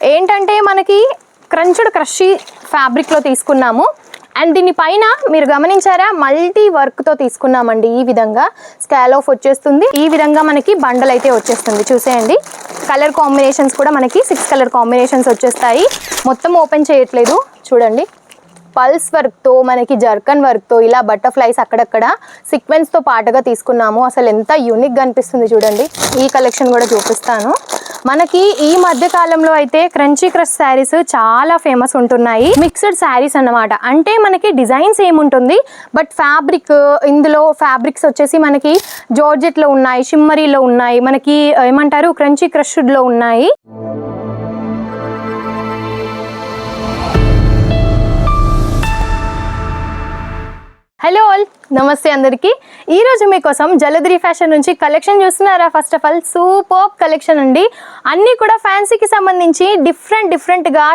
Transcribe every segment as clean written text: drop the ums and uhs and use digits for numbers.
ఏంటంటే మనకి క్రంచ్డ్ క్రషీ ఫ్యాబ్రిక్లో తీసుకున్నాము. అండ్ దీని పైన మీరు గమనించారా, మల్టీ వర్క్తో తీసుకున్నామండి. ఈ విధంగా స్కాలోఫ్ వచ్చేస్తుంది. ఈ విధంగా మనకి బండల్ అయితే వచ్చేస్తుంది. చూసేయండి, కలర్ కాంబినేషన్స్ కూడా మనకి 6 కలర్ కాంబినేషన్స్ వచ్చేస్తాయి. మొత్తం ఓపెన్ చేయట్లేదు, చూడండి. పల్స్ వర్క్తో మనకి జర్కన్ వర్క్తో ఇలా బటర్ఫ్లైస్ అక్కడక్కడ సీక్వెన్స్తో పాటుగా తీసుకున్నాము. అసలు ఎంత యూనిక్గా అనిపిస్తుంది చూడండి. ఈ కలెక్షన్ కూడా చూపిస్తాను. మనకి ఈ మధ్య కాలంలో అయితే క్రంచీ క్రష్ శారీస్ చాలా ఫేమస్ ఉంటున్నాయి. మిక్స్డ్ శారీస్ అన్నమాట. అంటే మనకి డిజైన్స్ ఏముంటుంది, బట్ ఫ్యాబ్రిక్, ఇందులో ఫ్యాబ్రిక్స్ వచ్చేసి మనకి జార్జెట్లో ఉన్నాయి, షిమ్మరీలో ఉన్నాయి, మనకి ఏమంటారు క్రంచీ క్రష్డ్లో ఉన్నాయి. హలో ఆల్, నమస్తే అందరికీ. ఈరోజు మీకోసం జలధరి ఫ్యాషన్ నుంచి కలెక్షన్ చూస్తున్నారా? First of all super collection అండి. అన్నీ కూడా ఫ్యాన్సీకి సంబంధించి డిఫరెంట్గా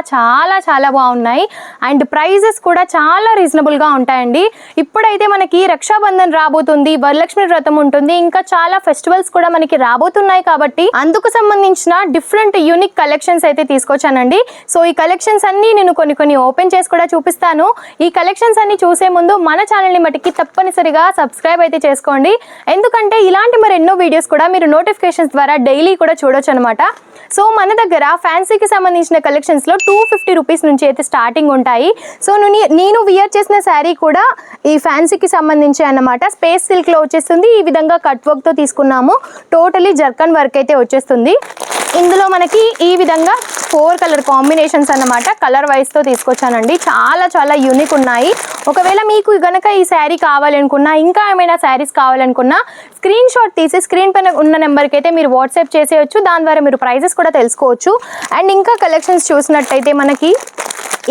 చాలా బాగున్నాయి. అండ్ ప్రైజెస్ కూడా చాలా రీజనబుల్గా ఉంటాయండి. ఇప్పుడైతే మనకి రక్షాబంధన్ రాబోతుంది, వరలక్ష్మి వ్రతం ఉంటుంది, ఇంకా చాలా ఫెస్టివల్స్ కూడా మనకి రాబోతున్నాయి. కాబట్టి అందుకు సంబంధించిన డిఫరెంట్ యూనిక్ కలెక్షన్స్ అయితే తీసుకొచ్చానండి. సో ఈ కలెక్షన్స్ అన్నీ నేను కొన్ని ఓపెన్ చేసి కూడా చూపిస్తాను. ఈ కలెక్షన్స్ అన్ని చూసే ముందు మన ఛానల్ని మటుకి తప్పనిసరిగా సబ్స్క్రైబ్ అయితే చేసుకోండి. ఎందుకంటే ఇలాంటి మరెన్నో వీడియోస్ కూడా మీరు నోటిఫికేషన్స్ ద్వారా డైలీ కూడా చూడొచ్చు అనమాట. సో మన దగ్గర ఫ్యాన్సీకి సంబంధించిన కలెక్షన్స్లో 250 రూపీస్ నుంచి అయితే స్టార్టింగ్ ఉంటాయి. సో నేను వియర్ చేసిన శారీ కూడా ఈ ఫ్యాన్సీకి సంబంధించి అన్నమాట. స్పేస్ సిల్క్లో వచ్చేస్తుంది. ఈ విధంగా కట్ వర్క్తో తీసుకున్నాము. టోటలీ జర్కన్ వర్క్ అయితే వచ్చేస్తుంది. ఇందులో మనకి ఈ విధంగా 4 కలర్ కాంబినేషన్స్ అన్నమాట. కలర్ వైజ్తో తీసుకొచ్చానండి. చాలా యూనిక్ ఉన్నాయి. ఒకవేళ మీకు గనక ఈ శారీ కావాలనుకున్నా, ఇంకా ఏమైనా శారీస్ కావాలనుకున్నా స్క్రీన్ షాట్ తీసి స్క్రీన్ పైన ఉన్న నెంబర్కి అయితే మీరు వాట్సాప్ చేసేయచ్చు. దాని ద్వారా మీరు ప్రైజెస్ కూడా తెలుసుకోవచ్చు. అండ్ ఇంకా కలెక్షన్స్ చూసినట్టయితే మనకి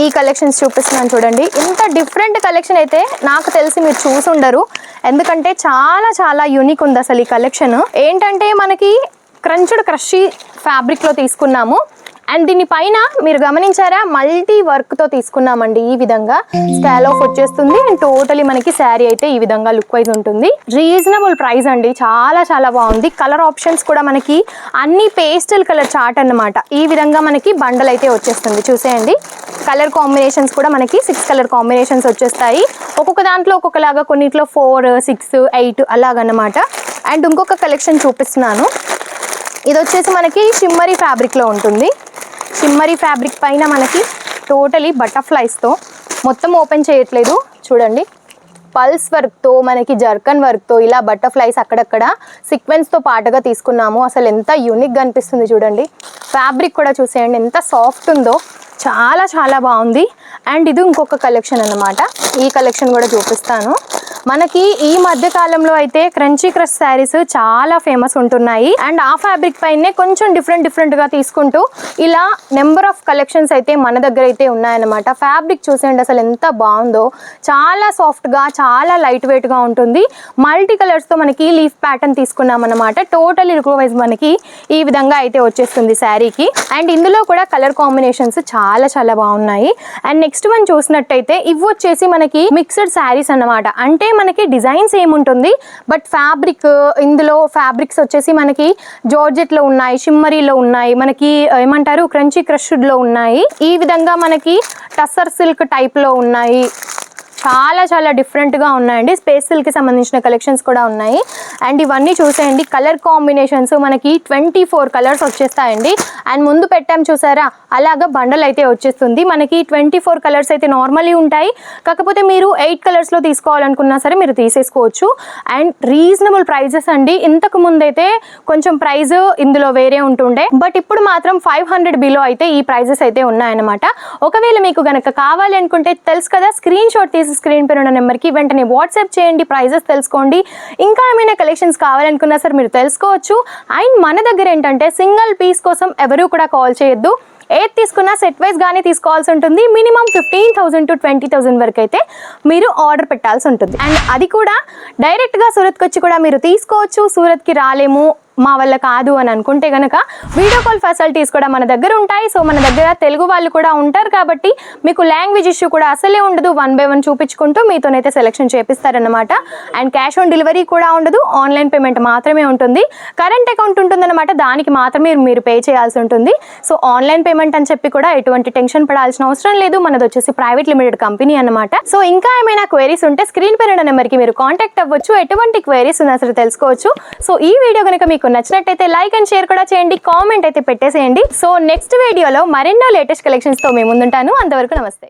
ఈ కలెక్షన్స్ చూపిస్తున్నాను చూడండి. ఇంత డిఫరెంట్ కలెక్షన్ అయితే నాకు తెలిసి మీరు చూసుండరు. ఎందుకంటే చాలా యూనిక్ ఉంది అసలు ఈ కలెక్షన్. ఏంటంటే మనకి క్రంచ్డ్ క్రషీ ఫ్యాబ్రిక్లో తీసుకున్నాము. అండ్ దీని పైన మీరు గమనించారా, మల్టీ వర్క్తో తీసుకున్నామండి. ఈ విధంగా స్కాలోఫ్ వచ్చేస్తుంది. అండ్ టోటలీ మనకి శారీ అయితే ఈ విధంగా లుక్ వైజ్ ఉంటుంది. రీజనబుల్ ప్రైస్ అండి. చాలా బాగుంది. కలర్ ఆప్షన్స్ కూడా మనకి అన్ని పేస్టల్ కలర్ చార్ట్ అన్నమాట. ఈ విధంగా మనకి బండల్ అయితే వచ్చేస్తుంది. చూసేయండి, కలర్ కాంబినేషన్స్ కూడా మనకి 6 కలర్ కాంబినేషన్స్ వచ్చేస్తాయి. ఒక్కొక్క దాంట్లో ఒక్కొక్కలాగా, కొన్నిట్లో 4, 6, 8 అలాగన్నమాట. అండ్ ఇంకొక కలెక్షన్ చూపిస్తున్నాను. ఇది వచ్చేసి మనకి షిమ్మరీ ఫ్యాబ్రిక్లో ఉంటుంది. షిమ్మరీ ఫ్యాబ్రిక్ పైన మనకి టోటలీ బటర్ఫ్లైస్తో, మొత్తం ఓపెన్ చేయట్లేదు చూడండి, పల్స్ వర్క్తో మనకి జర్కన్ వర్క్తో ఇలా బటర్ఫ్లైస్ అక్కడక్కడ సీక్వెన్స్తో పాటుగా తీసుకున్నాము. అసలు ఎంత యూనిక్గా అనిపిస్తుంది చూడండి. ఫ్యాబ్రిక్ కూడా చూసేయండి ఎంత సాఫ్ట్ ఉందో. చాలా బాగుంది. అండ్ ఇది ఇంకొక కలెక్షన్ అన్నమాట. ఈ కలెక్షన్ కూడా చూపిస్తాను. మనకి ఈ మధ్య కాలంలో అయితే క్రంచీ క్రష్ శారీస్ చాలా ఫేమస్ ఉంటున్నాయి. అండ్ ఆ ఫ్యాబ్రిక్ పైనే కొంచెం డిఫరెంట్గా తీసుకుంటూ ఇలా నెంబర్ ఆఫ్ కలెక్షన్స్ అయితే మన దగ్గర అయితే ఉన్నాయన్నమాట. ఫ్యాబ్రిక్ చూసేయండి అసలు ఎంత బాగుందో. చాలా సాఫ్ట్గా, చాలా లైట్ వెయిట్గా ఉంటుంది. మల్టీ కలర్స్తో మనకి లీఫ్ ప్యాటర్న్ తీసుకున్నాం అనమాట. టోటల్ లుక్ వైజ్ మనకి ఈ విధంగా అయితే వచ్చేస్తుంది శారీకి. అండ్ ఇందులో కూడా కలర్ కాంబినేషన్స్ చాలా బాగున్నాయి. అండ్ నెక్స్ట్ వన్ చూసినట్టయితే ఇవి వచ్చేసి మనకి మిక్స్డ్ శారీస్ అన్నమాట. అంటే మనకి డిజైన్స్ ఏముంటుంది, బట్ ఫ్యాబ్రిక్, ఇందులో ఫ్యాబ్రిక్స్ వచ్చేసి మనకి జార్జెట్లో ఉన్నాయి, షిమ్మరీలో ఉన్నాయి, మనకి ఏమంటారు క్రంచీ క్రష్డ్లో ఉన్నాయి. ఈ విధంగా మనకి టస్సర్ సిల్క్ టైప్లో ఉన్నాయి. చాలా డిఫరెంట్గా ఉన్నాయండి. స్పేస్ సిల్క్కి సంబంధించిన కలెక్షన్స్ కూడా ఉన్నాయి. అండ్ ఇవన్నీ చూసేయండి, కలర్ కాంబినేషన్స్ మనకి 24 కలర్స్ వచ్చేస్తాయండి. అండ్ ముందు పెట్టాం చూసారా, అలాగా బండల్ అయితే వచ్చేస్తుంది. మనకి 24 కలర్స్ అయితే నార్మల్లీ ఉంటాయి. కాకపోతే మీరు 8 కలర్స్లో తీసుకోవాలనుకున్నా సరే మీరు తీసేసుకోవచ్చు. అండ్ రీజనబుల్ ప్రైజెస్ అండి. ఇంతకు ముందు అయితే కొంచెం ప్రైస్ ఇందులో వేరే ఉంటుండే, బట్ ఇప్పుడు మాత్రం 500 బిలో అయితే ఈ ప్రైజెస్ అయితే ఉన్నాయన్నమాట. ఒకవేళ మీకు గనక కావాలి అనుకుంటే తెలుసు కదా, స్క్రీన్ షాట్ తీసి స్క్రీన్ పైన ఉన్న నెంబర్కి వెంటనే వాట్సాప్ చేయండి, ప్రైజెస్ తెలుసుకోండి. ఇంకా ఏమైనా కలెక్షన్స్ కావాలనుకున్నా సరే మీరు తెలుసుకోవచ్చు. అండ్ మన దగ్గర ఏంటంటే సింగిల్ పీస్ కోసం ఎవరు కూడా కాల్ చేయొద్దు. ఏది తీసుకున్నా సెట్ వైజ్ గానే తీసుకోవాల్సి ఉంటుంది. మినిమం 15,000 to 20,000 వరకు అయితే మీరు ఆర్డర్ పెట్టాల్సి ఉంటుంది. అండ్ అది కూడా డైరెక్ట్గా సూరత్కి వచ్చి కూడా మీరు తీసుకోవచ్చు. సూరత్కి రాలేము, మా వల్ల కాదు అని అనుకుంటే కనుక వీడియో కాల్ ఫెసిలిటీస్ కూడా మన దగ్గర ఉంటాయి. సో మన దగ్గర తెలుగు వాళ్ళు కూడా ఉంటారు కాబట్టి మీకు లాంగ్వేజ్ ఇష్యూ కూడా అసలే ఉండదు. 1 by 1 చూపించుకుంటూ మీతోనైతే సెలెక్షన్ చేపిస్తారనమాట. అండ్ క్యాష్ ఆన్ డెలివరీ కూడా ఉండదు, ఆన్లైన్ పేమెంట్ మాత్రమే ఉంటుంది. కరెంట్ అకౌంట్ ఉంటుందన్నమాట, దానికి మాత్రమే మీరు పే చేయాల్సి ఉంటుంది. సో ఆన్లైన్ పేమెంట్ పేమెంట్ అని చెప్పి కూడా ఎటువంటి టెన్షన్ పడాల్సిన అవసరం లేదు. మనది వచ్చేసి ప్రైవేట్ లిమిటెడ్ కంపెనీ అన్నమాట. సో ఇంకా ఏమైనా క్వైరీస్ ఉంటే స్క్రీన్ పైన ఉన్న నెంబర్కి మీరు కాంటాక్ట్ అవ్వచ్చు. ఎటువంటి క్వైరీస్ ఉన్నా సరే తెలుసుకోవచ్చు. సో ఈ వీడియో కనుక మీకు నచ్చినట్టయితే లైక్ అండ్ షేర్ కూడా చేయండి, కామెంట్ అయితే పెట్టేసేయండి. సో నెక్స్ట్ వీడియోలో మరెన్నో లేటెస్ట్ కలెక్షన్స్ తో మేము ముందుంటాను. అంతవరకు నమస్తే.